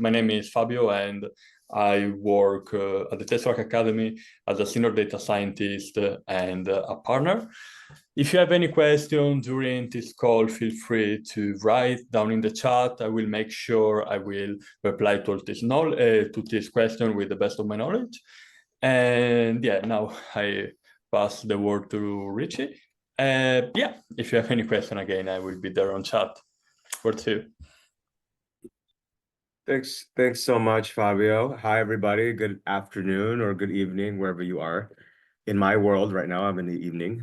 My name is Fabio, and I work at the Tesseract Academy as a senior data scientist and a partner. If you have any questions during this call, feel free to write down in the chat. I will make sure I will reply to this question with the best of my knowledge. And yeah, now I pass the word to Richie. Yeah, if you have any question again, I will be there on chat for two. Thanks so much, Fabio. Hi, everybody. Good afternoon or good evening, wherever you are. In my world right now, I'm in the evening.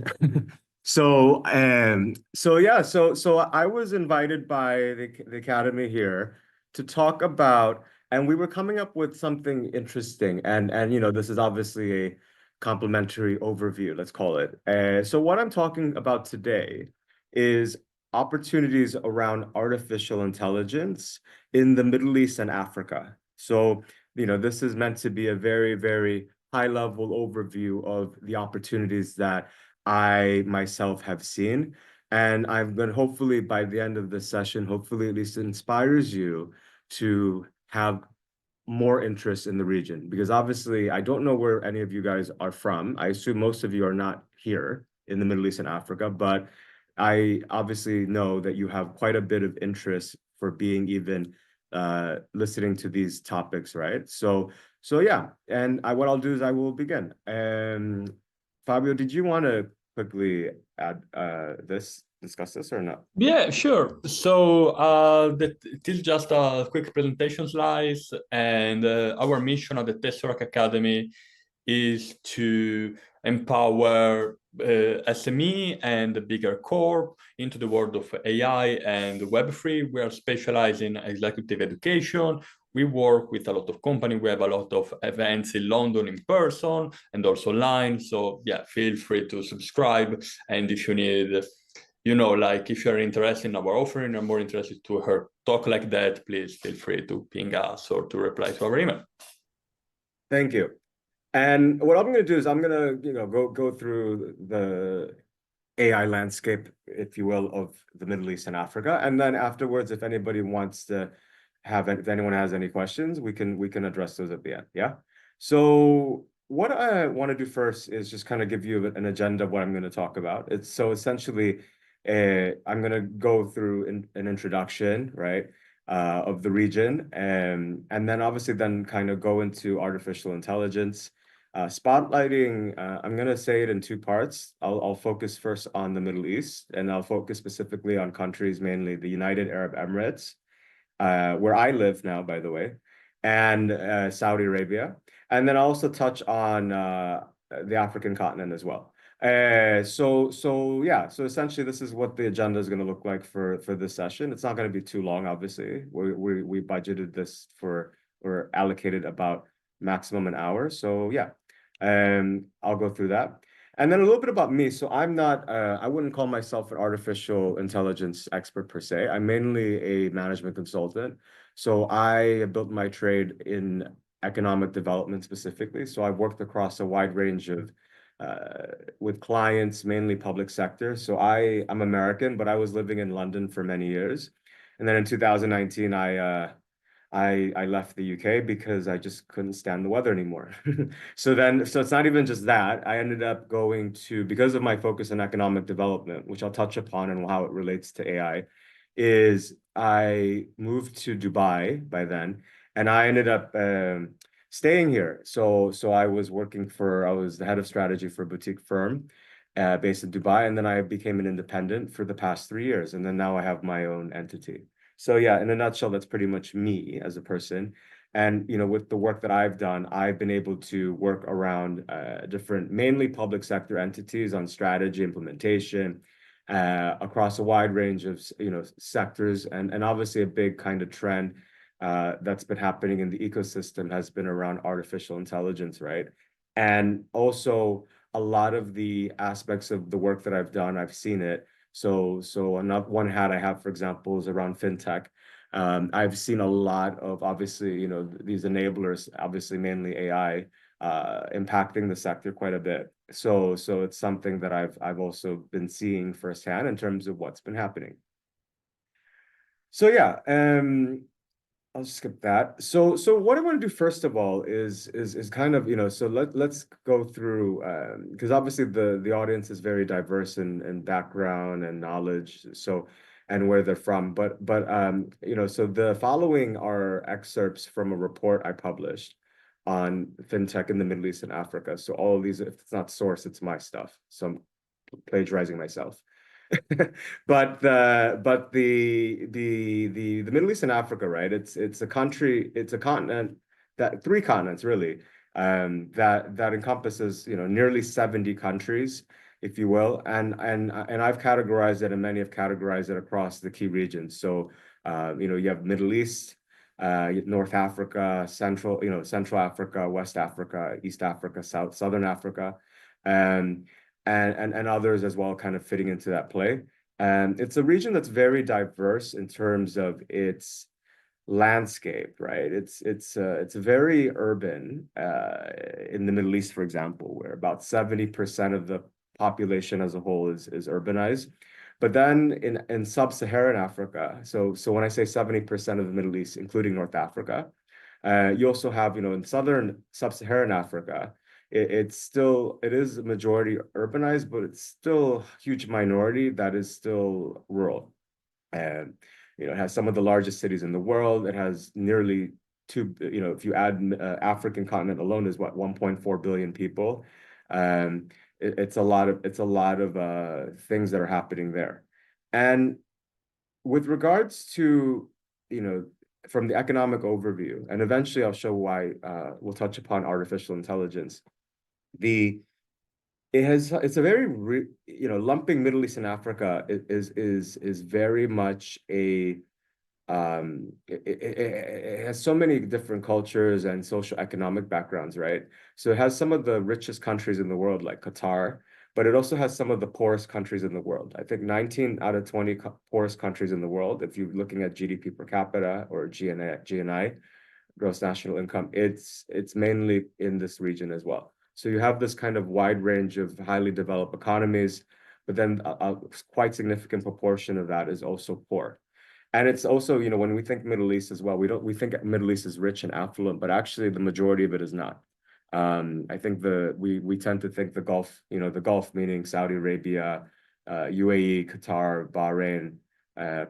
So I was invited by the Academy here to talk about, and we were coming up with something interesting, and this is obviously a complimentary overview, let's call it. So what I'm talking about today is opportunities around artificial intelligence in the Middle East and Africa. So, this is meant to be a very, very high-level overview of the opportunities that I myself have seen. And I'm going to hopefully, by the end of this session, hopefully at least inspires you to have more interest in the region. Because obviously, I don't know where any of you guys are from. I assume most of you are not here in the Middle East and Africa, but I obviously know that you have quite a bit of interest for being even listening to these topics, right? So yeah, and what I'll do is I will begin. And Fabio, did you want to quickly add discuss this or not? Yeah, sure. So this is just a quick presentation slides, and our mission at the Tesseract Academy is to empower SME and the bigger corp into the world of AI and Web3. We are specialized in executive education. We work with a lot of companies. We have a lot of events in London in person and also online. So yeah, feel free to subscribe. And if you need, like if you're interested in our offering or more interested to hear talk like that, please feel free to ping us or to reply to our email. Thank you. And what I'm going to do is I'm going to, go through the AI landscape, if you will, of the Middle East and Africa. And then afterwards, if anybody wants to if anyone has any questions, we can address those at the end. Yeah. So what I want to do first is just kind of give you an agenda of what I'm going to talk about. It's so essentially, I'm going to go through an introduction, right, of the region, and then obviously then kind of go into artificial intelligence. Spotlighting, I'm going to say it in two parts. I'll focus first on the Middle East, and I'll focus specifically on countries, mainly the United Arab Emirates, where I live now, by the way, and Saudi Arabia. And then I'll also touch on the African continent as well. So essentially this is what the agenda is going to look like for this session. It's not going to be too long, obviously. We budgeted this or allocated about maximum an hour. So yeah, I'll go through that. And then a little bit about me. So I'm not, I wouldn't call myself an artificial intelligence expert per se. I'm mainly a management consultant. So I built my trade in economic development specifically. So I've worked across a wide range of, with clients, mainly public sector. So I'm American, but I was living in London for many years. And then in 2019, I left the UK because I just couldn't stand the weather anymore. So it's not even just that. I ended up going because of my focus on economic development, which I'll touch upon and how it relates to AI, is I moved to Dubai by then, and I ended up staying here. So I was the head of strategy for a boutique firm based in Dubai, and then I became an independent for the past 3 years, and then now I have my own entity. So yeah, in a nutshell, that's pretty much me as a person. And with the work that I've done, I've been able to work around different, mainly public sector entities on strategy implementation across a wide range of sectors, and obviously a big kind of trend that's been happening in the ecosystem has been around artificial intelligence, right? And also a lot of the aspects of the work that I've done, I've seen it. So another one hat I have, for example, is around fintech. I've seen a lot of obviously, these enablers, obviously mainly AI, impacting the sector quite a bit. So it's something that I've also been seeing firsthand in terms of what's been happening. So yeah, I'll skip that. So what I want to do first of all is kind of, so let's go through because obviously the audience is very diverse in background and knowledge, so and where they're from. But so the following are excerpts from a report I published on fintech in the Middle East and Africa. So all of these, if it's not source, it's my stuff. So I'm plagiarizing myself. But the Middle East and Africa, right? It's a country, it's a continent that three continents really, that encompasses, nearly 70 countries, if you will, and I've categorized it, and many have categorized it across the key regions. So you have Middle East, North Africa, Central Africa, West Africa, East Africa, Southern Africa, and and others as well, kind of fitting into that play. And it's a region that's very diverse in terms of its landscape, right? It's very urban in the Middle East, for example, where about 70% of the population as a whole is urbanized. But then in sub-Saharan Africa, so when I say 70% of the Middle East, including North Africa, you also have, in southern sub-Saharan Africa, it is a majority urbanized, but it's still a huge minority that is still rural. And it has some of the largest cities in the world. It has nearly two, if you add African continent alone, is what 1.4 billion people. It's a lot of things that are happening there. And with regards to, you know, from the economic overview, and eventually I'll show why we'll touch upon artificial intelligence. The it's a very lumping Middle East and Africa is very much a it has so many different cultures and social economic backgrounds, right? So it has some of the richest countries in the world, like Qatar, but it also has some of the poorest countries in the world. I think 19 out of 20 poorest countries in the world, if you're looking at GDP per capita or GNI, gross national income, it's mainly in this region as well. So you have this kind of wide range of highly developed economies, but then a quite significant proportion of that is also poor. And it's also, when we think Middle East as well, we think Middle East is rich and affluent, but actually the majority of it is not. I think we tend to think the Gulf, the Gulf meaning Saudi Arabia, UAE, Qatar, Bahrain,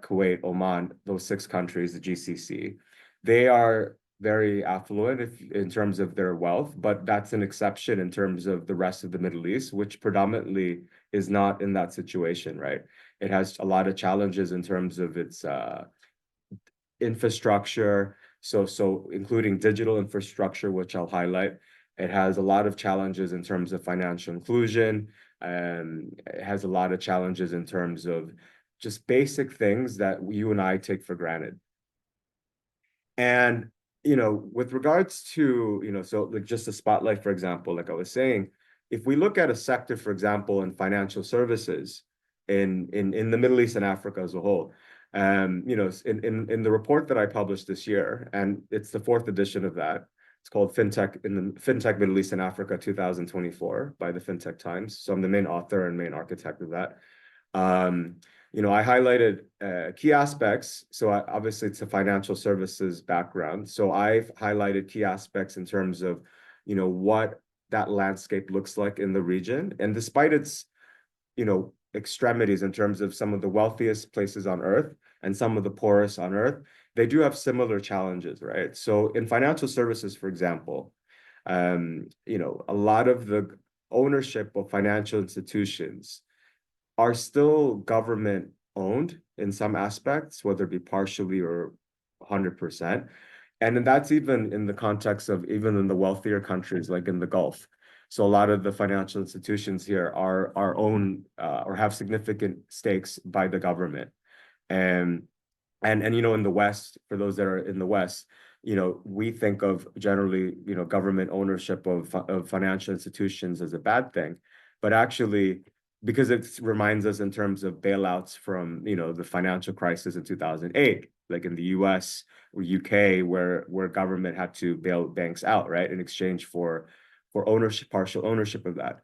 Kuwait, Oman, those six countries, the GCC, they are very affluent in terms of their wealth, but that's an exception in terms of the rest of the Middle East, which predominantly is not in that situation, right? It has a lot of challenges in terms of its infrastructure, so including digital infrastructure, which I'll highlight. It has a lot of challenges in terms of financial inclusion, and it has a lot of challenges in terms of just basic things that you and I take for granted. And with regards to, so like just a spotlight, for example, like I was saying, if we look at a sector, for example, in financial services in the Middle East and Africa as a whole, in the report that I published this year, and it's the fourth edition of that, it's called FinTech Middle East and Africa 2024 by the FinTech Times. So I'm the main author and main architect of that. I highlighted key aspects. So obviously it's a financial services background. So I've highlighted key aspects in terms of, what that landscape looks like in the region. And despite its, extremities in terms of some of the wealthiest places on earth and some of the poorest on earth, they do have similar challenges, right? So in financial services, for example, a lot of the ownership of financial institutions are still government owned in some aspects, whether it be partially or 100%. And then that's even in the context of even in the wealthier countries, like in the Gulf. So a lot of the financial institutions here are owned or have significant stakes by the government. And in the West, for those that are in the West, we think of generally, government ownership of financial institutions as a bad thing. But actually, because it reminds us in terms of bailouts from, the financial crisis in 2008, like in the US or UK, where government had to bail banks out, right, in exchange for ownership, partial ownership of that.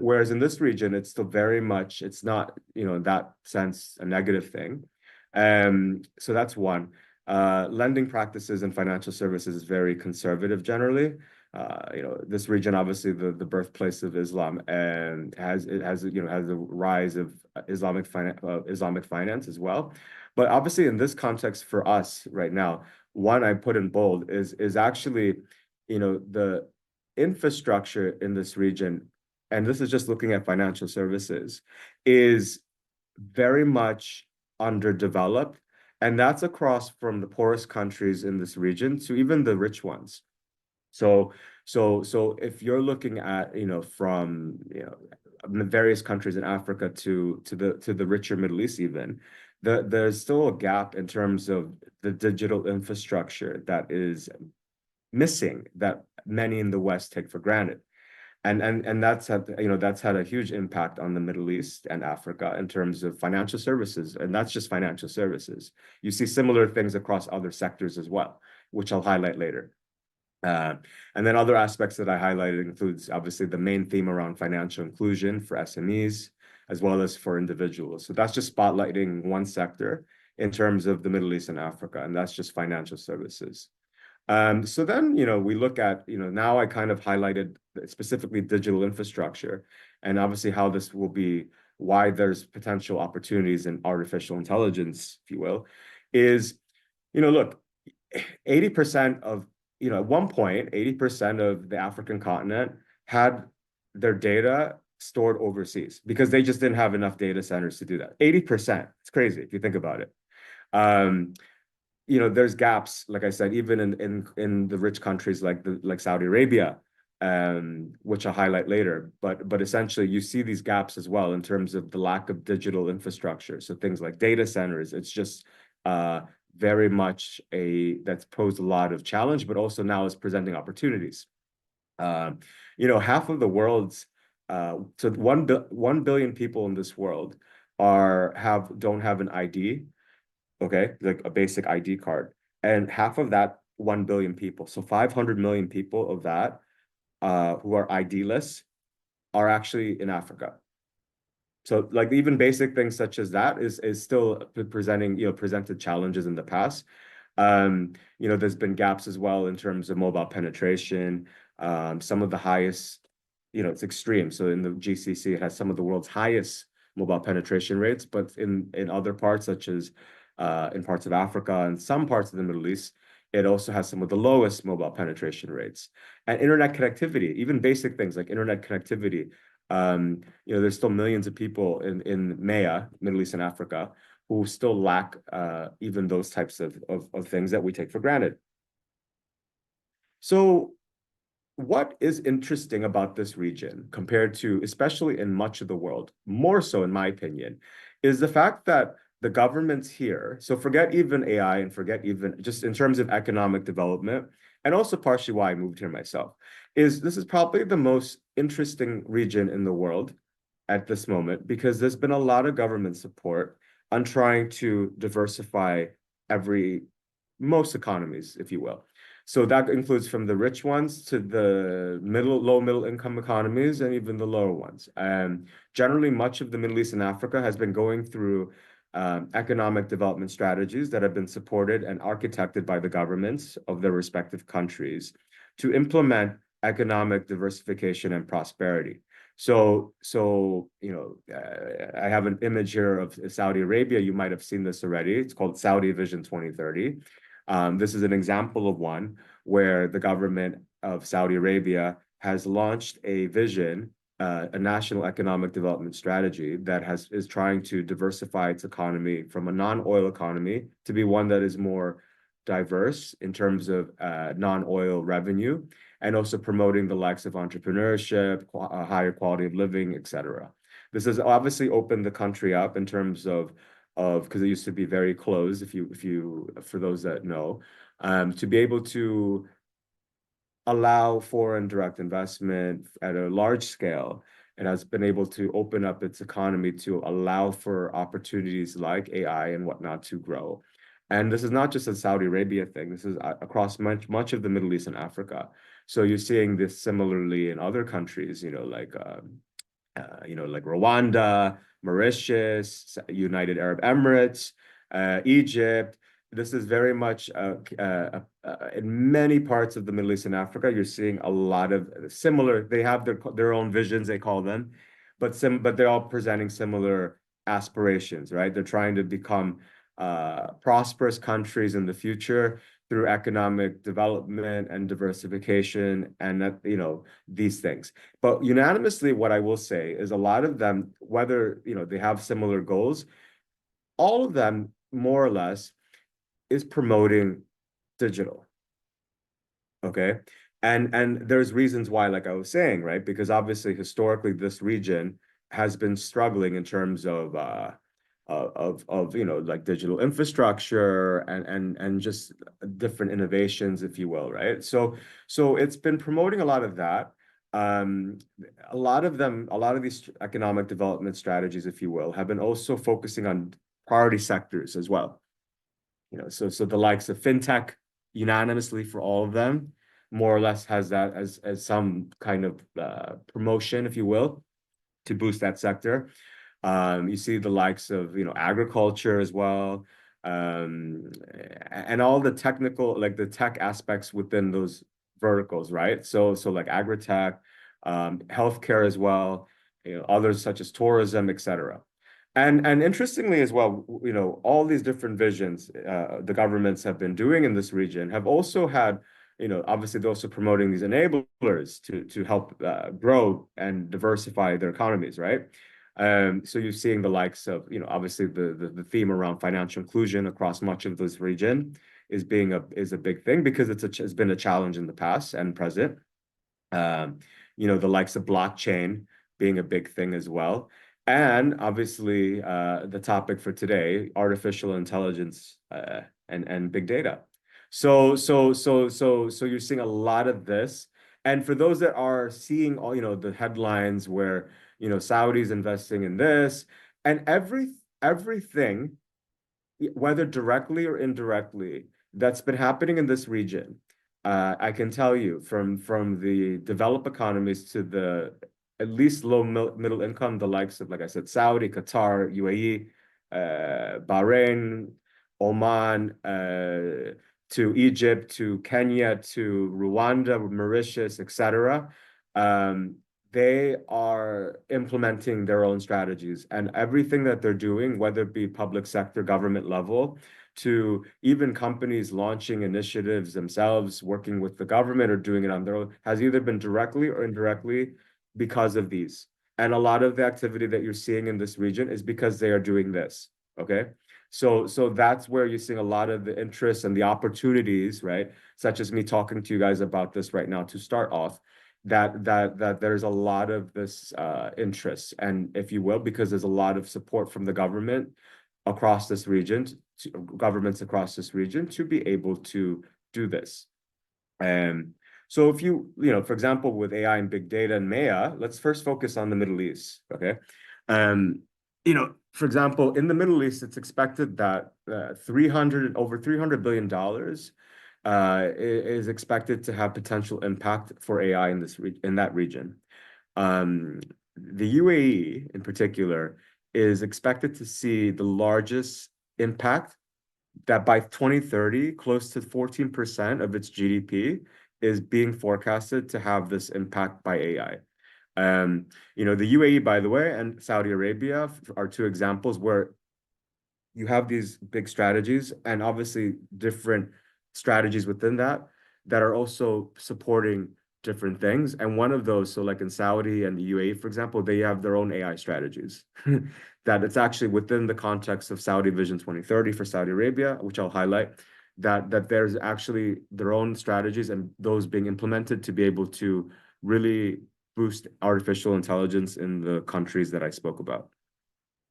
Whereas in this region, it's still very much, it's not, in that sense, a negative thing. So that's one. lending practices and financial services is very conservative generally. This region, obviously the birthplace of Islam, and has the rise of Islamic finance as well. But obviously in this context for us right now, one I put in bold is actually, the infrastructure in this region, and this is just looking at financial services, is very much underdeveloped. And that's across from the poorest countries in this region to even the rich ones. So if you're looking at, from, various countries in Africa to the richer Middle East even, there's still a gap in terms of the digital infrastructure that is missing, that many in the West take for granted. And that's had a huge impact on the Middle East and Africa in terms of financial services, and that's just financial services. You see similar things across other sectors as well, which I'll highlight later. And then other aspects that I highlighted includes obviously the main theme around financial inclusion for SMEs as well as for individuals. So that's just spotlighting one sector in terms of the Middle East and Africa, and that's just financial services. So then, we look at, now I kind of highlighted specifically digital infrastructure and obviously how this will be, why there's potential opportunities in artificial intelligence, if you will, is, look, 80% of, at one point, 80% of the African continent had their data stored overseas because they just didn't have enough data centers to do that. 80%. It's crazy if you think about it. There's gaps, like I said, even in the rich countries like Saudi Arabia, which I'll highlight later. But essentially, you see these gaps as well in terms of the lack of digital infrastructure. So things like data centers, it's just very much that's posed a lot of challenge, but also now is presenting opportunities. Half of the world's so 1 billion people in this world don't have an ID. Okay, like a basic ID card. And half of that 1 billion people, so 500 million people of that who are ID-less are actually in Africa. So like even basic things such as that is still presented challenges in the past. There's been gaps as well in terms of mobile penetration. Some of the highest, it's extreme. So in the GCC, it has some of the world's highest mobile penetration rates, but in other parts, such as in parts of Africa and some parts of the Middle East, it also has some of the lowest mobile penetration rates. And internet connectivity, even basic things like internet connectivity, there's still millions of people in MEA, Middle East and Africa, who still lack even those types of things that we take for granted. So what is interesting about this region compared to, especially in much of the world, more so in my opinion, is the fact that the governments here, so forget even AI and forget even just in terms of economic development, and also partially why I moved here myself, this is probably the most interesting region in the world at this moment because there's been a lot of government support on trying to diversify most economies, if you will. So that includes from the rich ones to the low middle income economies and even the lower ones. And generally, much of the Middle East and Africa has been going through economic development strategies that have been supported and architected by the governments of their respective countries to implement economic diversification and prosperity. So I have an image here of Saudi Arabia. You might have seen this already. It's called Saudi Vision 2030. This is an example of one where the government of Saudi Arabia has launched a vision, a national economic development strategy that is trying to diversify its economy from a non-oil economy to be one that is more diverse in terms of non-oil revenue, and also promoting the likes of entrepreneurship, a higher quality of living, etc. This has obviously opened the country up in terms of because it used to be very closed, for those that know, to be able to allow foreign direct investment at a large scale. It has been able to open up its economy to allow for opportunities like AI and whatnot to grow. And this is not just a Saudi Arabia thing. This is across much of the Middle East and Africa. So you're seeing this similarly in other countries, like Rwanda, Mauritius, United Arab Emirates, Egypt, this is very much in many parts of the Middle East and Africa, you're seeing a lot of similar, they have their own visions, they call them, but they're all presenting similar aspirations, right? They're trying to become prosperous countries in the future through economic development and diversification and that, you know, these things. But unanimously, what I will say is a lot of them, whether, you know, they have similar goals, all of them more or less is promoting digital. Okay. And there's reasons why, like I was saying, right? Because obviously historically this region has been struggling in terms of you know, like digital infrastructure and just different innovations, if you will, right? So it's been promoting a lot of that. Um, a lot of them, a lot of these economic development strategies, if you will, have been also focusing on priority sectors as well. You know, so the likes of fintech unanimously for all of them, more or less has that as some kind of promotion, if you will, to boost that sector. You see the likes of, you know, agriculture as well, and all the technical, like the tech aspects within those verticals, right? So like agri-tech, healthcare as well, you know, others such as tourism, etc. And interestingly as well, you know, all these different visions the governments have been doing in this region have also had, you know, obviously they're also promoting these enablers to help grow and diversify their economies, right? So you're seeing the likes of, you know, obviously the theme around financial inclusion across much of this region is a big thing because it's been a challenge in the past and present. Um, you know, the likes of blockchain being a big thing as well. And obviously, the topic for today, artificial intelligence and big data. So you're seeing a lot of this. And for those that are seeing all, you know, the headlines where, you know, Saudi's investing in this and everything, whether directly or indirectly, that's been happening in this region. I can tell you from the developed economies to the at least low middle income, the likes of, like I said, Saudi, Qatar, UAE, Bahrain, Oman, to Egypt, to Kenya, to Rwanda, Mauritius, etc. They are implementing their own strategies and everything that they're doing, whether it be public sector, government level, to even companies launching initiatives themselves, working with the government or doing it on their own, has either been directly or indirectly because of these. And a lot of the activity that you're seeing in this region is because they are doing this. Okay. So that's where you're seeing a lot of the interest and the opportunities, right? Such as me talking to you guys about this right now to start off that there's a lot of this interest and if you will because there's a lot of support from the government across this region governments across this region to be able to do this. And so if you know, for example, with AI and big data and MEA, let's first focus on the Middle East, okay? You know, for example, in the Middle East, it's expected that over $300 billion is expected to have potential impact for AI in that region. The UAE in particular is expected to see the largest impact that by 2030, close to 14% of its GDP is being forecasted to have this impact by AI. You know, the UAE, by the way, and Saudi Arabia are two examples where you have these big strategies and obviously different strategies within that are also supporting different things. And one of those, so like in Saudi and the UAE, for example, they have their own AI strategies that it's actually within the context of Saudi Vision 2030 for Saudi Arabia, which I'll highlight, that there's actually their own strategies and those being implemented to be able to really boost artificial intelligence in the countries that I spoke about.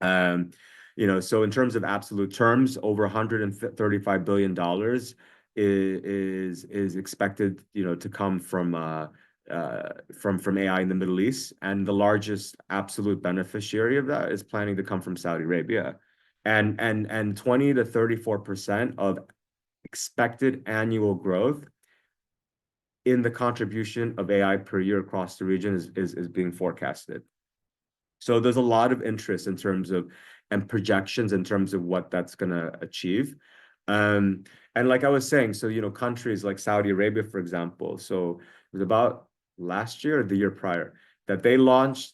You know, so in terms of absolute terms, over $135 billion is expected, you know, to come from AI in the Middle East, and the largest absolute beneficiary of that is planning to come from Saudi Arabia, and 20 to 34% of expected annual growth in the contribution of AI per year across the region is being forecasted. So there's a lot of interest in terms of and projections in terms of what that's going to achieve. And like I was saying, so, countries like Saudi Arabia, for example, so it was about last year or the year prior that they launched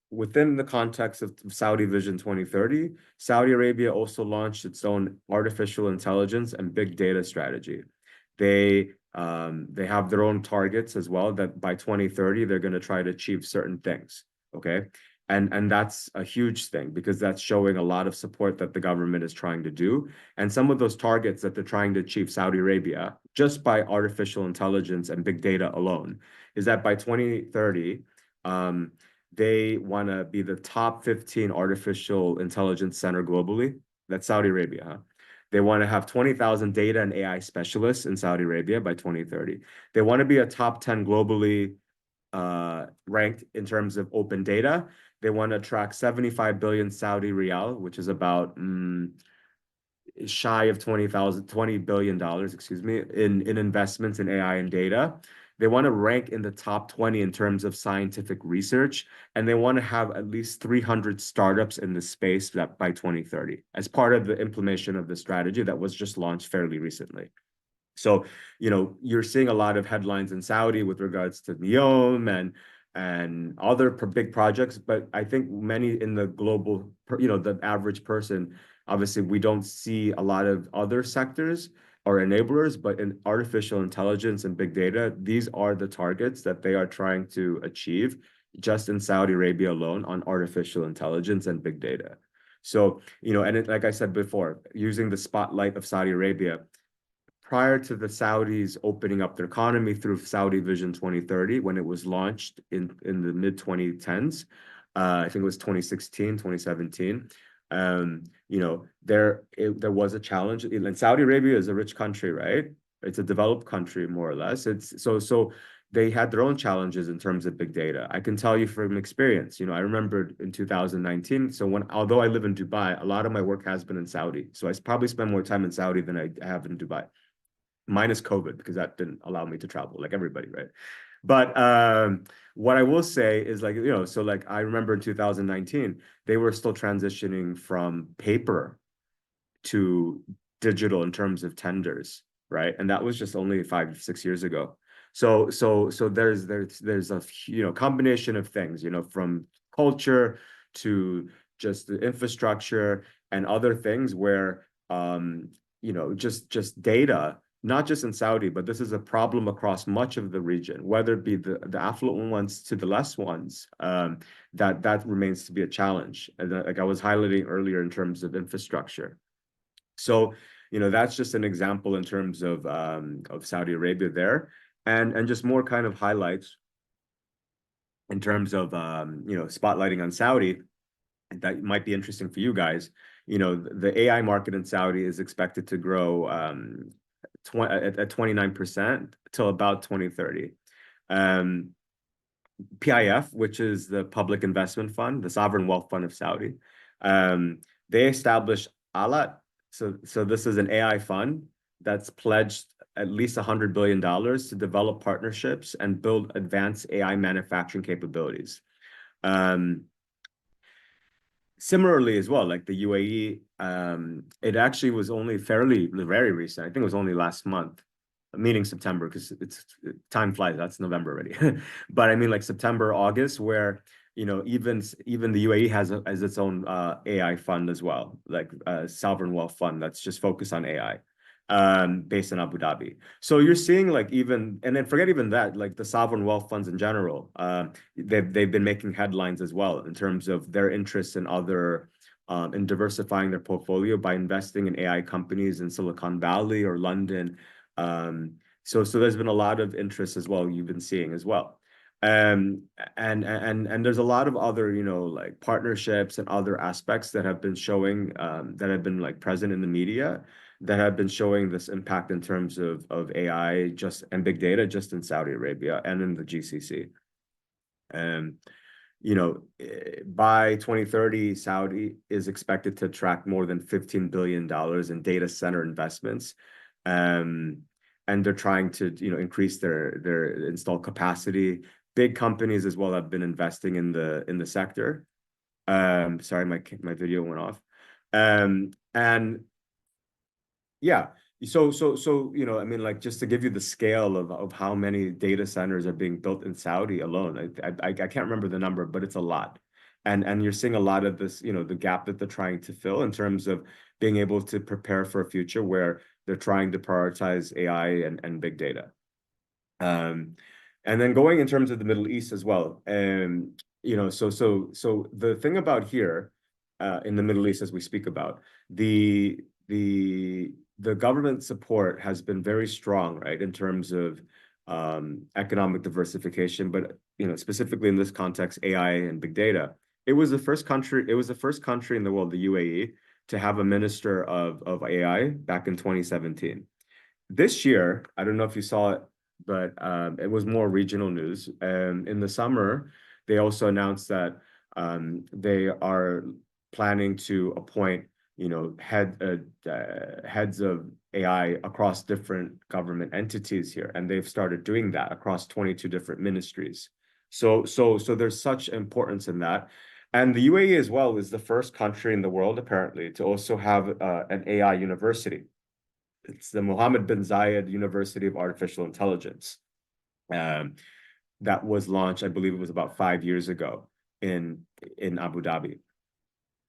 within the context of Saudi Vision 2030. Saudi Arabia also launched its own artificial intelligence and big data strategy. They have their own targets as well that by 2030 they're going to try to achieve certain things. Okay. And that's a huge thing because that's showing a lot of support that the government is trying to do. And some of those targets that they're trying to achieve, Saudi Arabia, just by artificial intelligence and big data alone, is that by 2030, they want to be the top 15 artificial intelligence center globally. That's Saudi Arabia, huh? They want to have 20,000 data and AI specialists in Saudi Arabia by 2030. They want to be a top 10 globally ranked in terms of open data. They want to track 75 billion Saudi riyal, which is about shy of $20 billion, excuse me, in investments in AI and data. They want to rank in the top 20 in terms of scientific research, and they want to have at least 300 startups in the space that by 2030 as part of the implementation of the strategy that was just launched fairly recently. So, you're seeing a lot of headlines in Saudi with regards to MEA and other big projects, but I think many in the global, the average person, obviously we don't see a lot of other sectors or enablers, but in artificial intelligence and big data, these are the targets that they are trying to achieve just in Saudi Arabia alone on artificial intelligence and big data. So, like I said before, using the spotlight of Saudi Arabia, prior to the Saudis opening up their economy through Saudi Vision 2030, when it was launched in the mid 2010s, I think it was 2016, 2017. There was a challenge. And Saudi Arabia is a rich country, right? It's a developed country, more or less. It's so they had their own challenges in terms of big data. I can tell you from experience. I remembered in 2019. So although I live in Dubai, a lot of my work has been in Saudi. So I probably spend more time in Saudi than I have in Dubai, minus COVID, because that didn't allow me to travel like everybody, right? But what I will say is so like I remember in 2019, they were still transitioning from paper to digital in terms of tenders, right? And that was just only 5, 6 years ago. So there's a combination of things, from culture to just the infrastructure and other things where just data, not just in Saudi, but this is a problem across much of the region, whether it be the affluent ones to the less ones, that remains to be a challenge. And like I was highlighting earlier in terms of infrastructure. So, that's just an example in terms of Saudi Arabia there, and just more kind of highlights in terms of spotlighting on Saudi that might be interesting for you guys. The AI market in Saudi is expected to grow at 29% till about 2030. PIF, which is the Public Investment Fund, the sovereign wealth fund of Saudi, they established ALAT. So this is an AI fund that's pledged at least $100 billion to develop partnerships and build advanced AI manufacturing capabilities. Similarly as well, like the UAE, it actually was only very recent. I think it was only last month, meaning September, because time flies. That's November already. But I mean, like September, August, where even the UAE has its own AI fund as well, like a sovereign wealth fund that's just focused on AI, based in Abu Dhabi. So you're seeing and then forget even that, like the sovereign wealth funds in general, they've been making headlines as well in terms of their interest in in diversifying their portfolio by investing in AI companies in Silicon Valley or London. So there's been a lot of interest as well, you've been seeing as well. And there's a lot of other, like partnerships and other aspects that have been showing, that have been like present in the media that have been showing this impact in terms of AI and big data just in Saudi Arabia and in the GCC. By 2030, Saudi is expected to attract more than $15 billion in data center investments. And they're trying to, increase their installed capacity. Big companies as well have been investing in the sector. Sorry, my video went off. And yeah, you know, I mean, like just to give you the scale of how many data centers are being built in Saudi alone, I can't remember the number, but it's a lot. And you're seeing a lot of this, you know, the gap that they're trying to fill in terms of being able to prepare for a future where they're trying to prioritize AI and big data. Um, and then going in terms of the Middle East as well, you know, so the thing about here, in the Middle East, as we speak about, the the government support has been very strong, right, in terms of economic diversification, but you know, specifically in this context, AI and big data. It was the first country, it was the first country in the world, the UAE, to have a minister of AI back in 2017. This year, I don't know if you saw it, but it was more regional news. And in the summer, they also announced that they are planning to appoint, you know, heads of AI across different government entities here, and they've started doing that across 22 different ministries. So there's such importance in that. And the UAE as well is the first country in the world, apparently, to also have an AI university. It's the Mohammed bin Zayed University of Artificial Intelligence. Um, that was launched, I believe it was about 5 years ago in Abu Dhabi.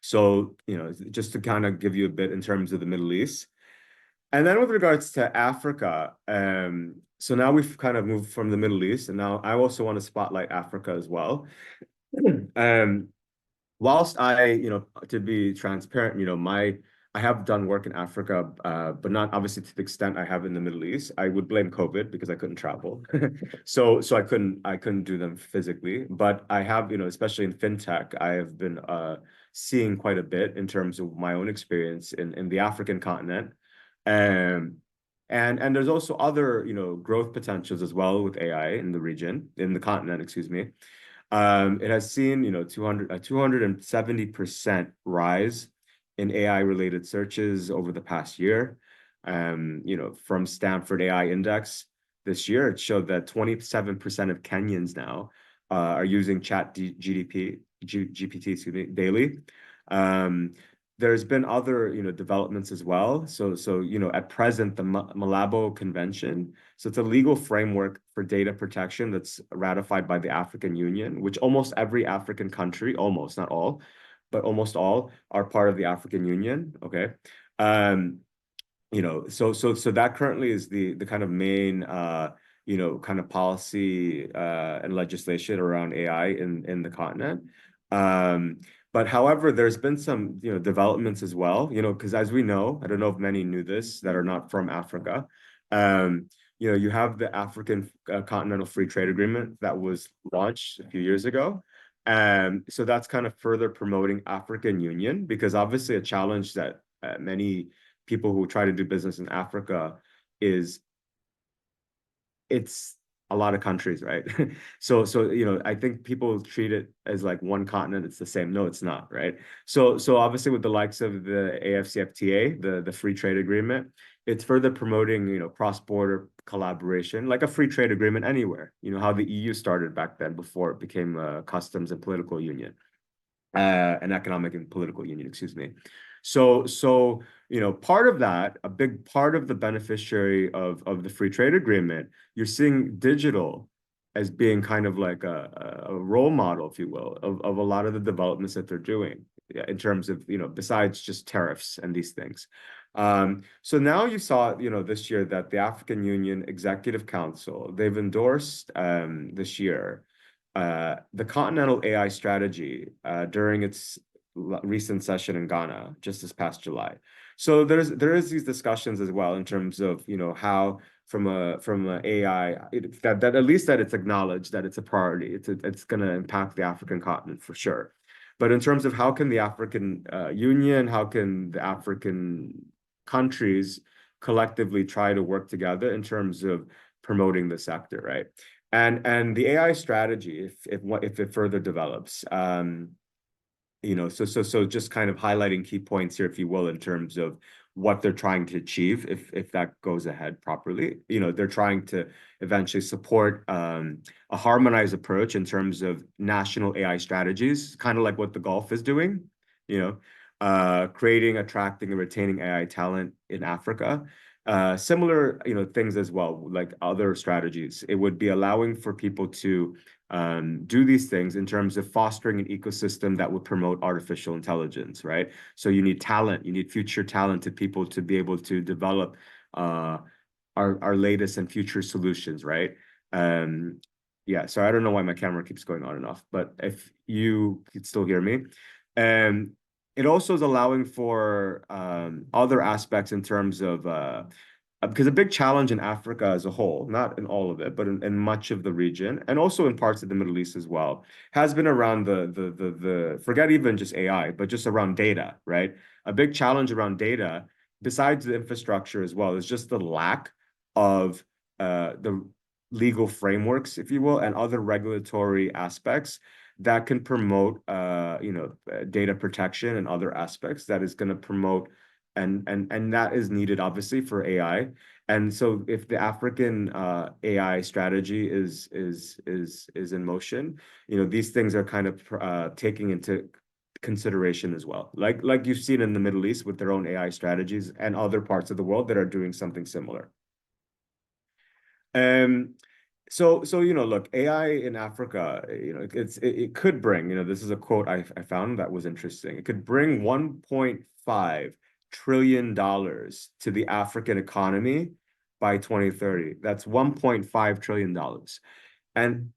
So, you know, just to kind of give you a bit in terms of the Middle East. And then with regards to Africa, so now we've kind of moved from the Middle East, and now I also want to spotlight Africa as well. Um, whilst I, you know, to be transparent, you know, I have done work in Africa, but not obviously to the extent I have in the Middle East. I would blame COVID because I couldn't travel. So I couldn't do them physically. But I have, you know, especially in fintech, I have been seeing quite a bit in terms of my own experience in the African continent. Um, and there's also other, you know, growth potentials as well with AI in the region, in the continent, excuse me. It has seen, you know, 270% rise in AI related searches over the past year. You know, from Stanford AI Index this year, it showed that 27% of Kenyans now are using GPT, excuse me, daily. Um, there's been other, you know, developments as well. So you know, at present, the Malabo Convention, so it's a legal framework for data protection that's ratified by the African Union, which almost every African country, almost, not all, but almost all are part of the African Union. Okay. Um, you know, so that currently is the kind of main you know, kind of policy and legislation around AI in the continent. Um, but however, there's been some, you know, developments as well, you know, because as we know, I don't know if many knew this that are not from Africa. You know, you have the African Continental Free Trade Agreement that was launched a few years ago. So that's kind of further promoting African Union, because obviously a challenge that many people who try to do business in Africa is it's a lot of countries, right? So you know, I think people treat it as like one continent, it's the same. No, it's not, right? So obviously with the likes of the AFCFTA, the free trade agreement, it's further promoting, you know, cross-border collaboration, like a free trade agreement anywhere. You know, how the EU started back then before it became a customs and political union, an economic and political union, excuse me. So you know, part of that, a big part of the beneficiary of the free trade agreement, you're seeing digital as being kind of like a role model, if you will, of a lot of the developments that they're doing, yeah, in terms of, you know, besides just tariffs and these things. So now you saw, you know, this year that the African Union Executive Council, they've endorsed this year the Continental AI Strategy during its recent session in Ghana just this past July. So there is these discussions as well in terms of, you know, how from a AI that at least that it's acknowledged that it's a priority. It's going to impact the African continent for sure. But in terms of how can the African Union, how can the African countries collectively try to work together in terms of promoting the sector, right? And the AI strategy, if it further develops, you know, so just kind of highlighting key points here, if you will, in terms of what they're trying to achieve, if that goes ahead properly. You know, they're trying to eventually support a harmonized approach in terms of national AI strategies, kind of like what the Gulf is doing, you know, creating, attracting, and retaining AI talent in Africa. Similar, things as well, like other strategies. It would be allowing for people to do these things in terms of fostering an ecosystem that would promote artificial intelligence, right? So you need talent, you need future talented people to be able to develop our latest and future solutions, right? Um, yeah, so I don't know why my camera keeps going on and off, but if you could still hear me. Um, it also is allowing for other aspects in terms of because a big challenge in Africa as a whole, not in all of it, but in much of the region, and also in parts of the Middle East as well, has been around the forget even just AI, but just around data, right? A big challenge around data, besides the infrastructure as well, is just the lack of the legal frameworks, if you will, and other regulatory aspects that can promote data protection and other aspects that is going to promote and that is needed obviously for AI. And so if the African AI strategy is in motion, these things are kind of taking into consideration as well. Like you've seen in the Middle East with their own AI strategies and other parts of the world that are doing something similar. So look, AI in Africa, it could bring, this is a quote I found that was interesting. It could bring $1.5 trillion to the African economy by 2030. That's $1.5 trillion. And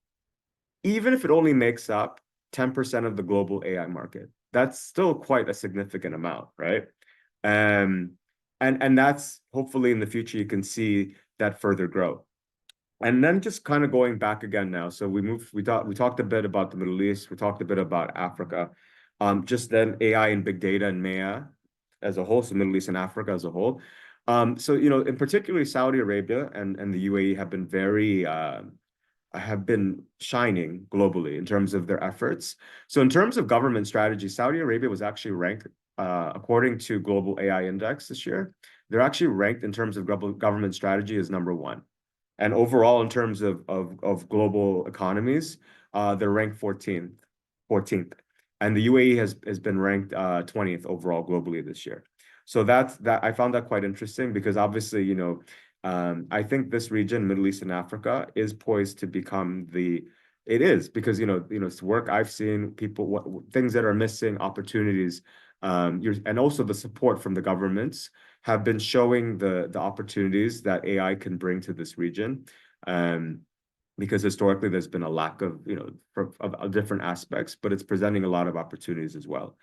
even if it only makes up 10% of the global AI market, that's still quite a significant amount, right? And that's hopefully in the future you can see that further grow. And then just kind of going back again now. So we talked a bit about the Middle East, we talked a bit about Africa. Just then AI and big data and MEA as a whole, so Middle East and Africa as a whole. So in particularly Saudi Arabia and the UAE have been shining globally in terms of their efforts. So in terms of government strategy, Saudi Arabia was actually ranked according to Global AI Index this year. They're actually ranked in terms of government strategy as #1. And overall, in terms of global economies, they're ranked 14th. And the UAE has been ranked 20th overall globally this year. So that I found that quite interesting because obviously, I think this region, Middle East and Africa, is poised to become it is because it's work I've seen, people, things that are missing, opportunities, and also the support from the governments have been showing the opportunities that AI can bring to this region. Because historically there's been a lack of, of different aspects, but it's presenting a lot of opportunities as well.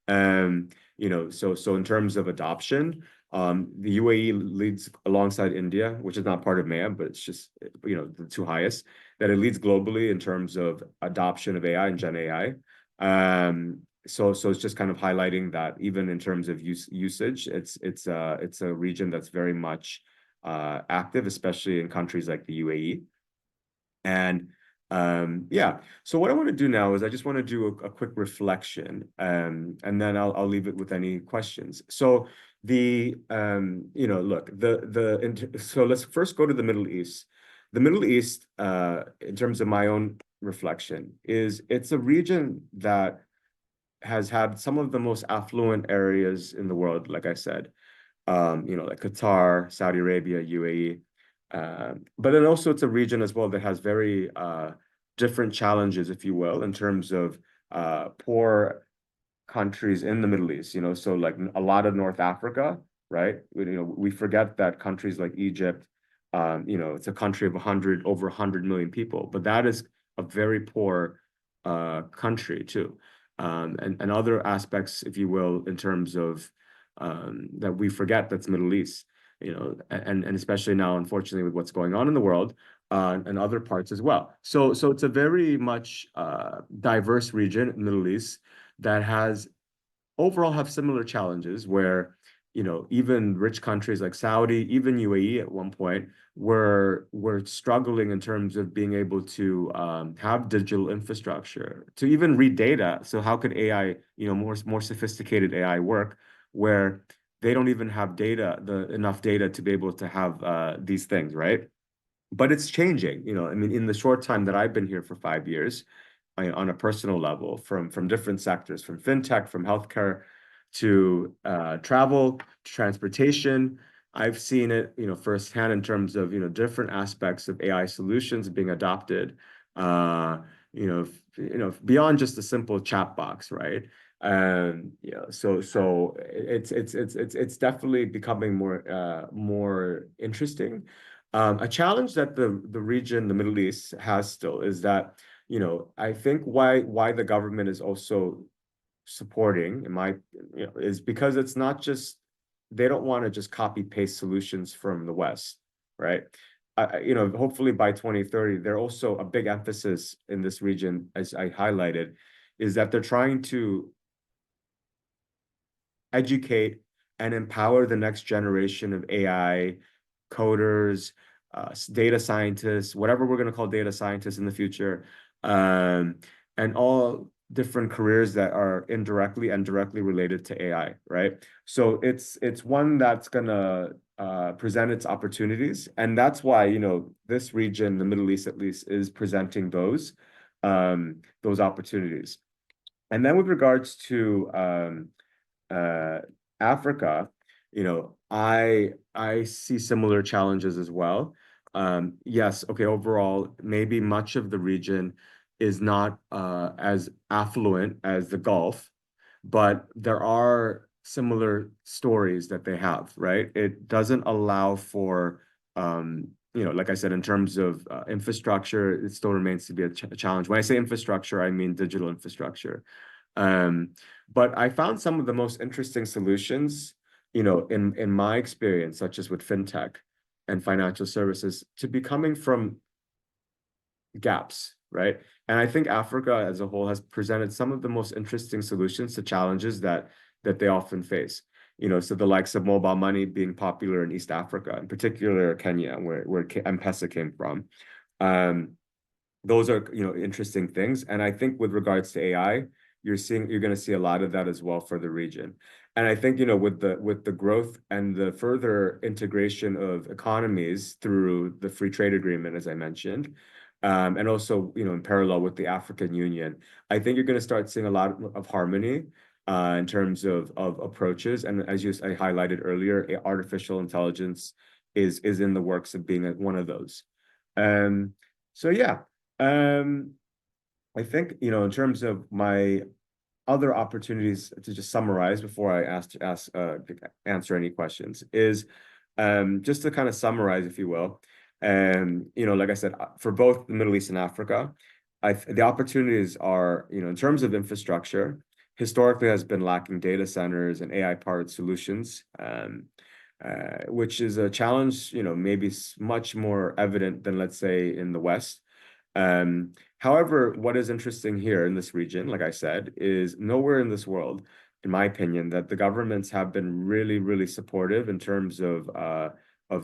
So in terms of adoption, the UAE leads alongside India, which is not part of MEA, but it's just, the two highest, that it leads globally in terms of adoption of AI and Gen AI. So it's just kind of highlighting that even in terms of usage, it's a region that's very much active, especially in countries like the UAE. And yeah, so what I want to do now is I just want to do a quick reflection, and then I'll leave it with any questions. So look, so let's first go to the Middle East. The Middle East, in terms of my own reflection, it's a region that has had some of the most affluent areas in the world, like I said, like Qatar, Saudi Arabia, UAE. But then also it's a region as well that has very different challenges, if you will, in terms of poor countries in the Middle East, so like a lot of North Africa, right? We forget that countries like Egypt, it's a country of over 100 million people, but that is a very poor country too. And other aspects, if you will, in terms of that we forget that's Middle East, and especially now, unfortunately, with what's going on in the world and other parts as well. So it's a very much diverse region, Middle East, that has overall have similar challenges where, even rich countries like Saudi, even UAE at one point were struggling in terms of being able to have digital infrastructure to even read data. So how could AI, more sophisticated AI work where they don't even have enough data to be able to have these things, right? But it's changing, I mean, in the short time that I've been here for 5 years, on a personal level, from different sectors, from fintech, from healthcare to travel, to transportation, I've seen it, firsthand in terms of, different aspects of AI solutions being adopted, beyond just a simple chat box, right? So it's definitely becoming more interesting. A challenge that the region, the Middle East, has still is that, I think why the government is also supporting, is because it's not just they don't want to just copy paste solutions from the West, right? Hopefully by 2030, they're also a big emphasis in this region, as I highlighted, is that they're trying to educate and empower the next generation of AI coders, data scientists, whatever we're going to call data scientists in the future, and all different careers that are indirectly and directly related to AI, right? So it's one that's going to present its opportunities, and that's why this region, the Middle East at least, is presenting those opportunities. And then with regards to uh, Africa, I see similar challenges as well. Yes, okay, overall, maybe much of the region is not as affluent as the Gulf, but there are similar stories that they have, right? It doesn't allow for, like I said, in terms of infrastructure, it still remains to be a challenge. When I say infrastructure, I mean digital infrastructure. Um, but I found some of the most interesting solutions, in my experience, such as with fintech and financial services, to be coming from gaps, right? And I think Africa as a whole has presented some of the most interesting solutions to challenges that they often face. So the likes of mobile money being popular in East Africa, in particular Kenya, where M-Pesa came from. Um, those are interesting things, and I think with regards to AI, you're going to see a lot of that as well for the region. And I think with the growth and the further integration of economies through the free trade agreement, as I mentioned, and also in parallel with the African Union, I think you're going to start seeing a lot of harmony in terms of approaches. And as I highlighted earlier, artificial intelligence is in the works of being one of those. So yeah. Um, I think, in terms of my other opportunities, to just summarize before I answer any questions, is just to kind of summarize, if you will. Like I said, for both the Middle East and Africa, the opportunities are, in terms of infrastructure, historically has been lacking data centers and AI-powered solutions, which is a challenge, maybe much more evident than, let's say, in the West. However, what is interesting here in this region, like I said, is nowhere in this world, in my opinion, that the governments have been really, really supportive in terms of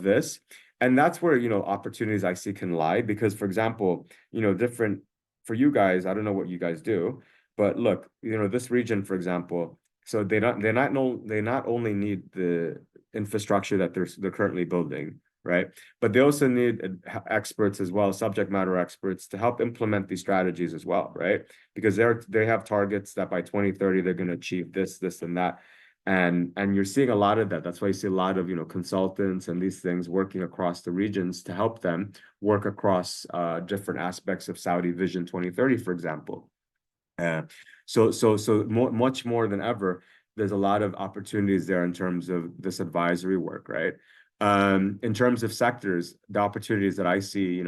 this. And that's where, opportunities I see can lie. Because, for example, different for you guys, I don't know what you guys do, but look, this region, for example, so they not only need the infrastructure that they're currently building, right? But they also need experts as well, subject matter experts, to help implement these strategies as well, right? Because they have targets that by 2030 they're going to achieve this, and that. And you're seeing a lot of that. That's why you see a lot of consultants and these things working across the regions to help them work across different aspects of Saudi Vision 2030, for example. So much more than ever, there's a lot of opportunities there in terms of this advisory work, right? In terms of sectors, the opportunities that I see,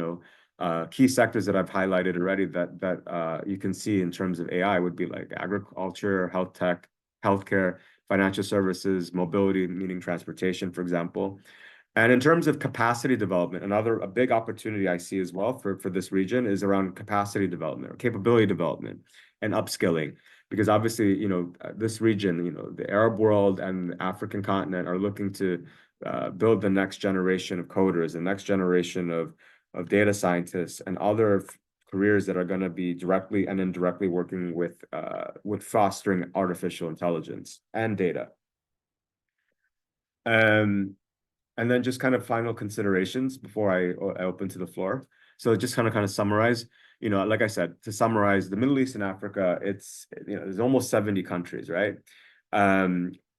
key sectors that I've highlighted already that you can see in terms of AI would be like agriculture, health tech, healthcare, financial services, mobility, meaning transportation, for example. And in terms of capacity development, a big opportunity I see as well for this region is around capacity development or capability development and upskilling. Because obviously, this region, the Arab world and the African continent are looking to build the next generation of coders, the next generation of data scientists and other careers that are going to be directly and indirectly working with fostering artificial intelligence and data. And then just kind of final considerations before I open to the floor. So just kind of summarize, like I said, to summarize, the Middle East and Africa, there's almost 70 countries, right?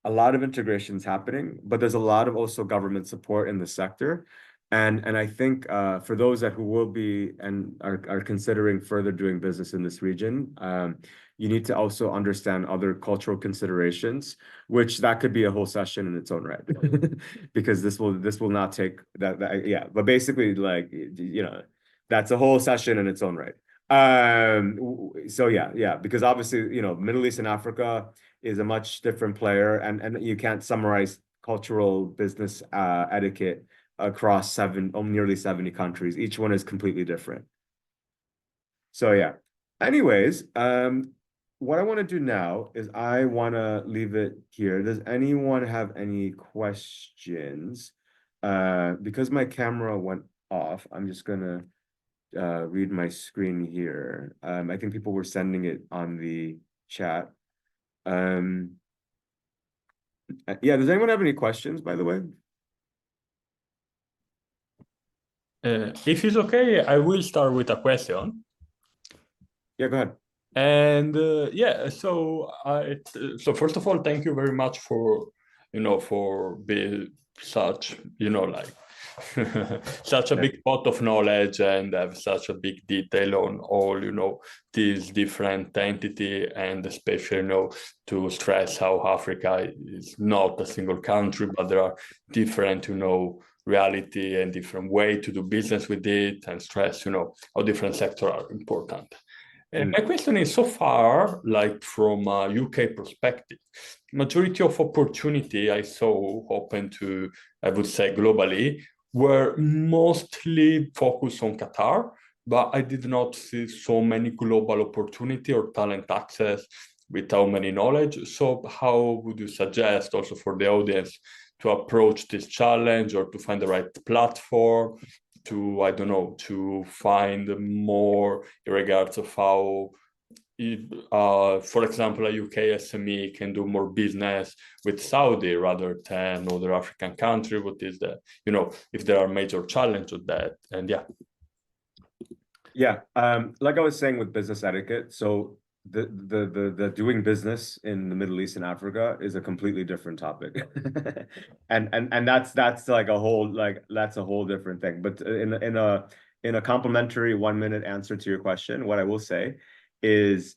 a lot of integrations happening, but there's a lot of also government support in the sector. And I think for those that who will be and are considering further doing business in this region, you need to also understand other cultural considerations, which that could be a whole session in its own right, because this will not take that yeah. But basically, like that's a whole session in its own right. So yeah, because obviously Middle East and Africa is a much different player, and you can't summarize cultural business etiquette across nearly 70 countries. Each one is completely different. So yeah. Anyways, what I want to do now is I want to leave it here. Does anyone have any questions? Because my camera went off, I'm just gonna read my screen here. I think people were sending it on the chat. Yeah, does anyone have any questions, by the way? If it's okay, I will start with a question. Yeah, go ahead. And yeah, so first of all, thank you very much for for being such like such a big pot of knowledge and have such a big detail on all these different entity, and especially to stress how Africa is not a single country, but there are different reality and different way to do business with it, and stress how different sectors are important. And my question is, so far, like from a UK perspective, majority of opportunity I saw open to, I would say globally, were mostly focused on Qatar, but I did not see so many global opportunity or talent access without many knowledge. So how would you suggest also for the audience to approach this challenge, or to find the right platform to, I don't know, to find more in regards of how, for example, a UK SME can do more business with Saudi rather than other African country? What is the, if there are major challenges with that? And yeah. Yeah, like I was saying with business etiquette, so the doing business in the Middle East and Africa is a completely different topic. And that's like a whole that's a whole different thing. But in a complimentary 1 minute answer to your question, what I will say is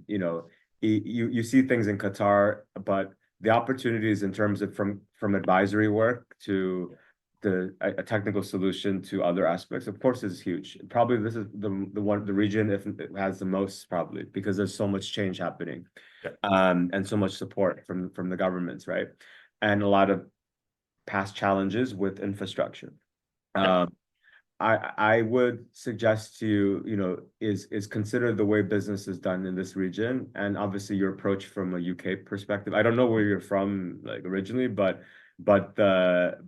you see things in Qatar, but the opportunities in terms of from advisory work to a technical solution to other aspects, of course, is huge. Probably this is the region if it has the most, probably because there's so much change happening, and so much support from the governments, right? And a lot of past challenges with infrastructure. I would suggest to you, is consider the way business is done in this region, and obviously your approach from a UK perspective. I don't know where you're from, like originally, but the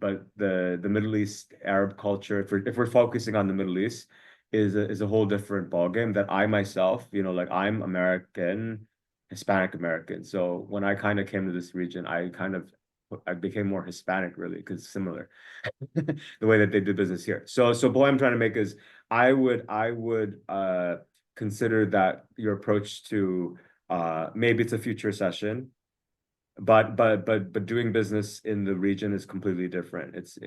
Middle East Arab culture, if we're focusing on the Middle East, is a whole different ballgame that I myself, like I'm American, Hispanic American. So when I kind of came to this region, I became more Hispanic, really, because it's similar the way that they do business here. So what I'm trying to make is I would consider that your approach to maybe it's a future session, but doing business in the region is completely different. It's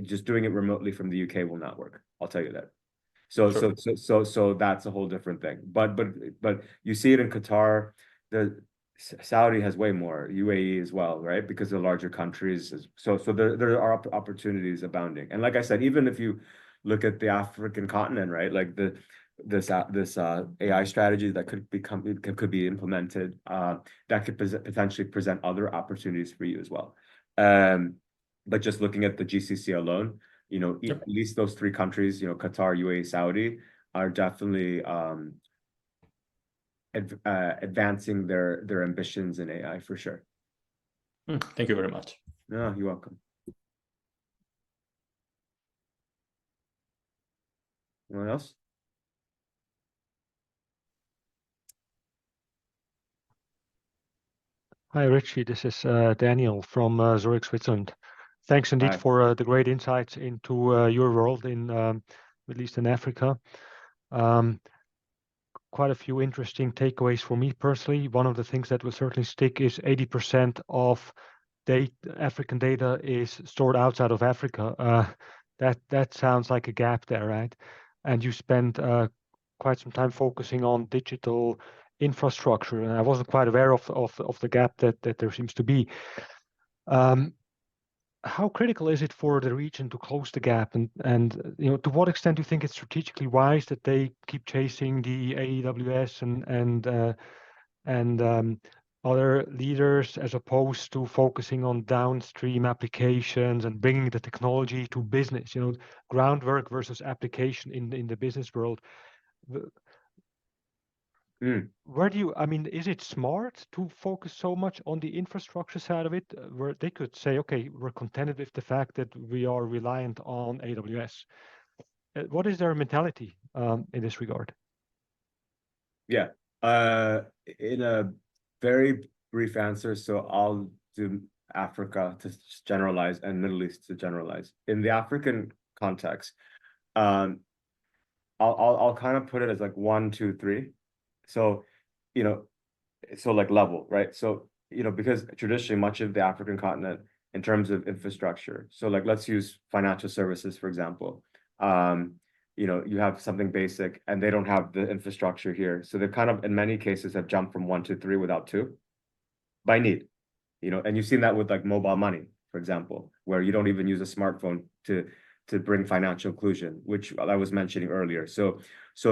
just doing it remotely from the UK will not work. I'll tell you that. So that's a whole different thing. But you see it in Qatar. The Saudi has way more, UAE as well, right? Because they're larger countries. So there are opportunities abounding. And like I said, even if you look at the African continent, right? Like this AI strategy that could be implemented, that could potentially present other opportunities for you as well. But just looking at the GCC alone, at least those three countries, Qatar, UAE, Saudi, are definitely advancing their ambitions in AI for sure. Thank you very much. No, you're welcome. Anyone else? Hi, Richie. This is Daniel from Zurich, Switzerland. Thanks indeed for the great insights into your world in Middle East and Africa. quite a few interesting takeaways for me personally. One of the things that will certainly stick is 80% of African data is stored outside of Africa. That sounds like a gap there, right? And you spend quite some time focusing on digital infrastructure, and I wasn't quite aware of the gap that there seems to be. How critical is it for the region to close the gap, and to what extent do you think it's strategically wise that they keep chasing the AWS and other leaders as opposed to focusing on downstream applications and bringing the technology to business? Groundwork versus application in the business world. Where do you, is it smart to focus so much on the infrastructure side of it, where they could say, okay, we're contented with the fact that we are reliant on AWS? What is their mentality in this regard? Yeah, in a very brief answer, so I'll do Africa to generalize and Middle East to generalize. In the African context, I'll kind of put it as like 1, 2, 3. So, so like level, right? So, because traditionally much of the African continent in terms of infrastructure, so like let's use financial services, for example. You have something basic and they don't have the infrastructure here. So they kind of, in many cases, have jumped from 1 to 3 without 2 by need, and you've seen that with like mobile money, for example, where you don't even use a smartphone to bring financial inclusion, which I was mentioning earlier. So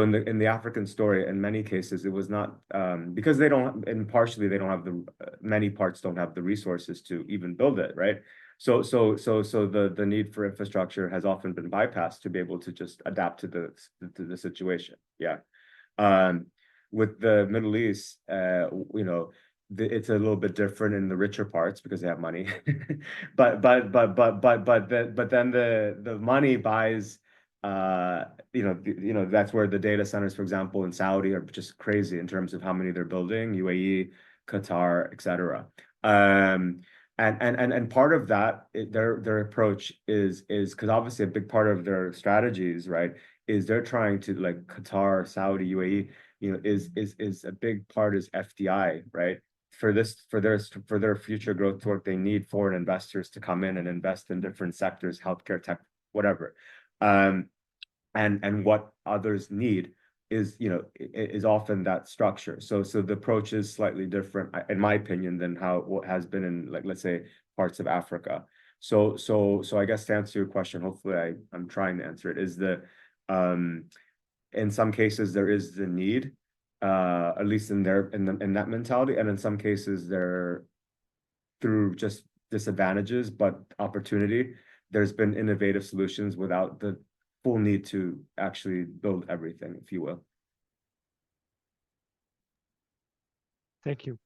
in the African story, in many cases, it was not because they don't, and partially they don't have many parts don't have the resources to even build it, right? So the need for infrastructure has often been bypassed to be able to just adapt to the situation. Yeah. With the Middle East, it's a little bit different in the richer parts because they have money, but then the money buys, that's where the data centers, for example, in Saudi are just crazy in terms of how many they're building, UAE, Qatar, etc. And part of that, their approach is because obviously a big part of their strategies, right, is they're trying to, like Qatar, Saudi, UAE, is a big part is FDI, right? For their future growth work, they need foreign investors to come in and invest in different sectors, healthcare, tech, whatever. And what others need is often that structure. So the approach is slightly different, in my opinion, than what has been in, like, let's say, parts of Africa. So I guess to answer your question, hopefully I'm trying to answer it, is in some cases there is the need, at least in that mentality, and in some cases they're through just disadvantages but opportunity. There's been innovative solutions without the full need to actually build everything, if you will. Thank you.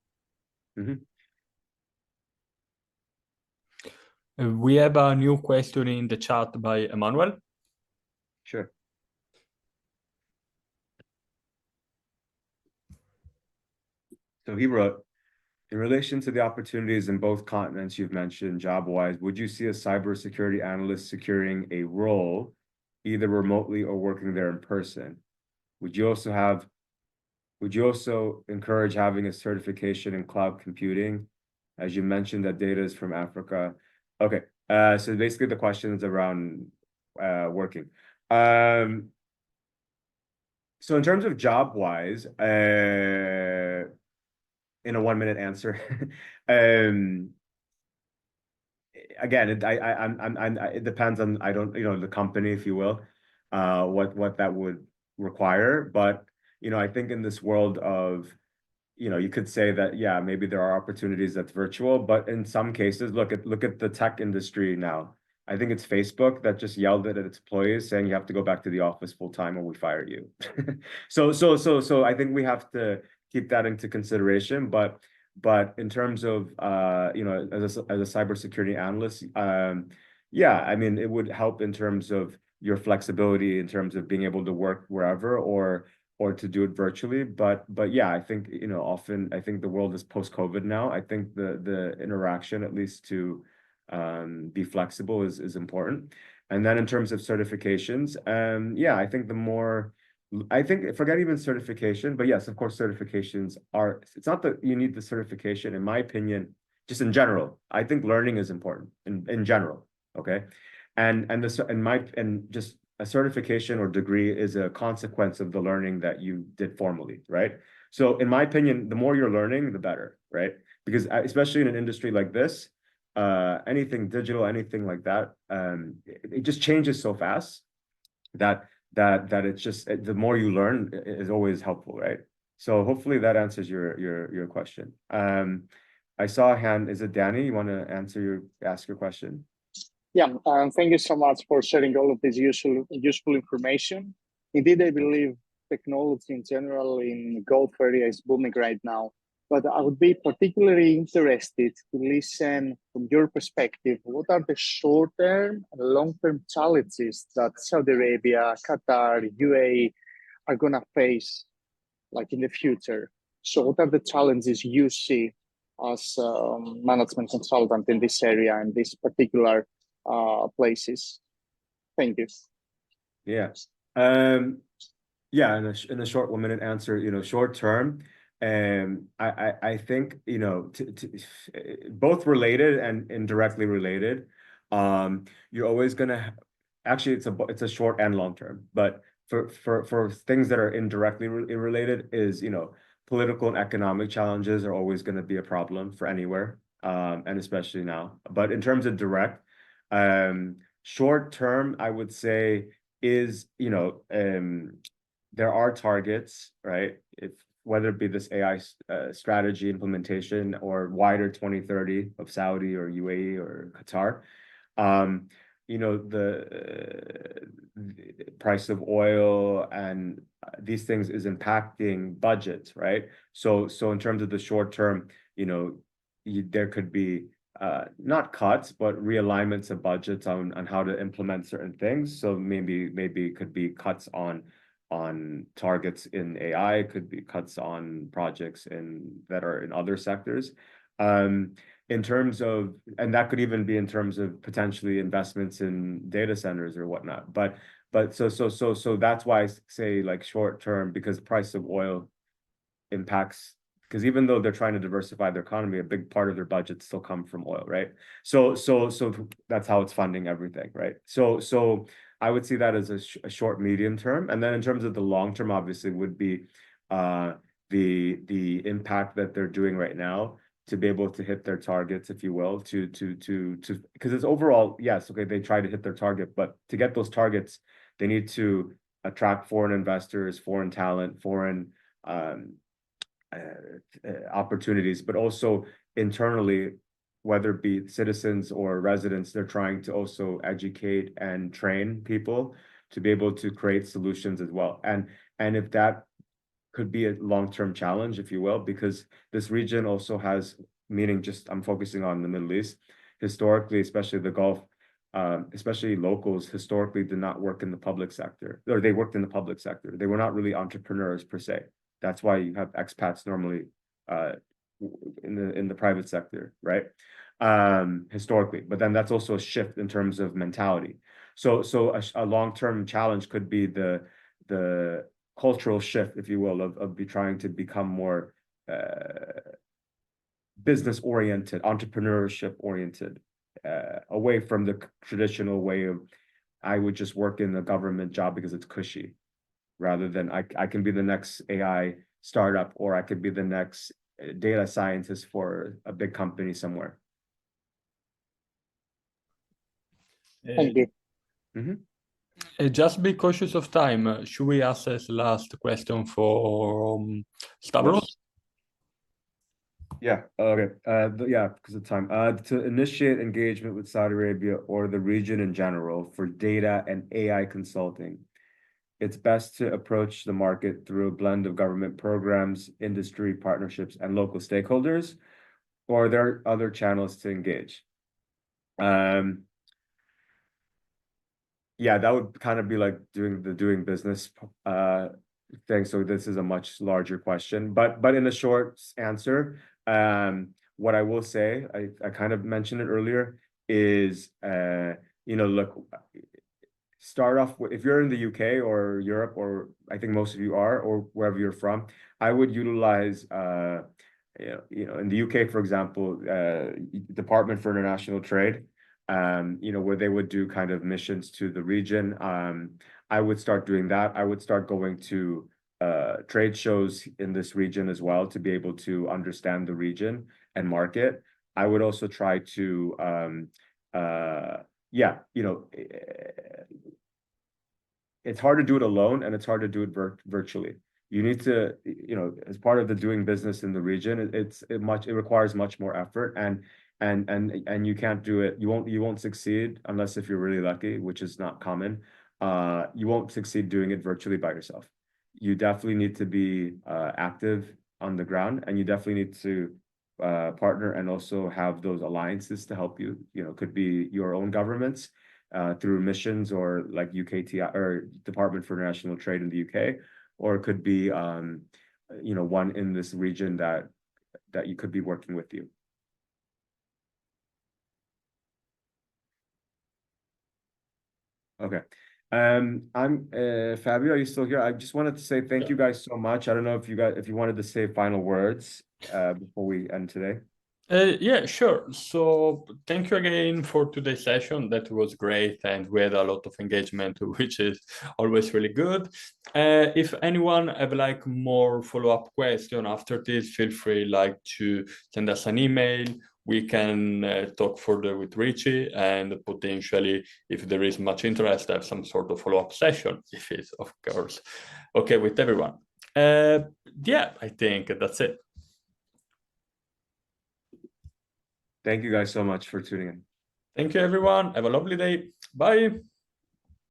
We have a new question in the chat by Emmanuel. Sure. So he wrote, in relation to the opportunities in both continents you've mentioned, job-wise, would you see a cybersecurity analyst securing a role, either remotely or working there in person? Would you also encourage having a certification in cloud computing, as you mentioned that data is from Africa? Okay, so basically the question is around working. So in terms of job-wise, in a 1-minute answer, again, it depends on, the company, if you will, what that would require. But I think in this world of, you could say that, yeah, maybe there are opportunities that's virtual, but in some cases, look at the tech industry now. I think it's Facebook that just yelled at its employees saying you have to go back to the office full time or we fire you. So I think we have to keep that into consideration. But in terms of as a cybersecurity analyst, yeah, I mean, it would help in terms of your flexibility, in terms of being able to work wherever or to do it virtually. But yeah, I think often I think the world is post-COVID now. I think the interaction, at least to be flexible, is important. And then in terms of certifications, yeah, I think the more I think, forget even certification, but yes, of course, certifications are, it's not that you need the certification, in my opinion, just in general. I think learning is important in general, okay? And just a certification or degree is a consequence of the learning that you did formally, right? So in my opinion, the more you're learning, the better, right? Because especially in an industry like this, anything digital, anything like that, it just changes so fast that it's just the more you learn is always helpful, right? So hopefully that answers your question. I saw a hand. Is it Danny? You want to ask your question? Yeah, thank you so much for sharing all of this useful information. Indeed, I believe technology in general in Gulf area is booming right now. But I would be particularly interested to listen from your perspective. What are the short-term and long-term challenges that Saudi Arabia, Qatar, UAE are going to face like in the future? So what are the challenges you see as management consultant in this area and this particular places? Thank you. Yeah. Yeah, in a short 1 minute answer, short term, I think, both related and indirectly related. You're always gonna actually it's a short and long term, but for things that are indirectly related is, political and economic challenges are always going to be a problem for anywhere, and especially now. But in terms of direct, short term, I would say is, there are targets, right? Whether it be this AI strategy implementation or wider 2030 of Saudi or UAE or Qatar, the price of oil and these things is impacting budgets, right? So in terms of the short term, there could be not cuts, but realignments of budgets on how to implement certain things. So maybe it could be cuts on targets in AI, could be cuts on projects that are in other sectors. In terms of, and that could even be in terms of potentially investments in data centers or whatnot. But so that's why I say like short term, because price of oil impacts, because even though they're trying to diversify their economy, a big part of their budget still come from oil, right? So that's how it's funding everything, right? So I would see that as a short, medium term. And then in terms of the long term, obviously would be the impact that they're doing right now to be able to hit their targets, if you will, because it's overall, yes, okay, they try to hit their target, but to get those targets, they need to attract foreign investors, foreign talent, foreign opportunities, but also internally, whether it be citizens or residents, they're trying to also educate and train people to be able to create solutions as well. And if that could be a long-term challenge, if you will, because this region also has, meaning just I'm focusing on the Middle East, historically, especially the Gulf, especially locals historically did not work in the public sector, or they worked in the public sector. They were not really entrepreneurs per se. That's why you have expats normally in the private sector, right? Historically, but then that's also a shift in terms of mentality. So a long-term challenge could be the cultural shift, if you will, of trying to become more business oriented, entrepreneurship oriented, away from the traditional way of I would just work in a government job because it's cushy, rather than I can be the next AI startup, or I could be the next data scientist for a big company somewhere. Thank you. Just be cautious of time. Should we ask this last question for Stavros? Yeah. Okay. Yeah, because of time. To initiate engagement with Saudi Arabia or the region in general for data and AI consulting, it's best to approach the market through a blend of government programs, industry partnerships, and local stakeholders, or are there other channels to engage? Yeah, that would kind of be like doing business thing. So this is a much larger question, but in a short answer, what I will say, I kind of mentioned it earlier, is look, start off with, if you're in the UK or Europe, or I think most of you are, or wherever you're from, I would utilize, in the UK, for example, Department for International Trade, where they would do kind of missions to the region. I would start doing that. I would start going to trade shows in this region as well to be able to understand the region and market. I would also try to, it's hard to do it alone and it's hard to do it virtually. You need to, as part of the doing business in the region, it requires much more effort, and you can't do it. You won't succeed unless if you're really lucky, which is not common. You won't succeed doing it virtually by yourself. You definitely need to be active on the ground, and you definitely need to partner and also have those alliances to help you. Could be your own governments through missions, or like UKTI or Department for International Trade in the UK, or it could be one in this region that you could be working with you. Okay. I'm Fabio, are you still here? I just wanted to say thank you guys so much. I don't know if you wanted to say final words before we end today. Yeah, sure. So thank you again for today's session. That was great, and we had a lot of engagement, which is always really good. If anyone have like more follow-up question after this, feel free to send us an email. We can talk further with Richie, and potentially, if there is much interest, have some sort of follow-up session, if it's of course okay with everyone. Yeah, I think that's it. Thank you guys so much for tuning in. Thank you, everyone. Have a lovely day. Bye.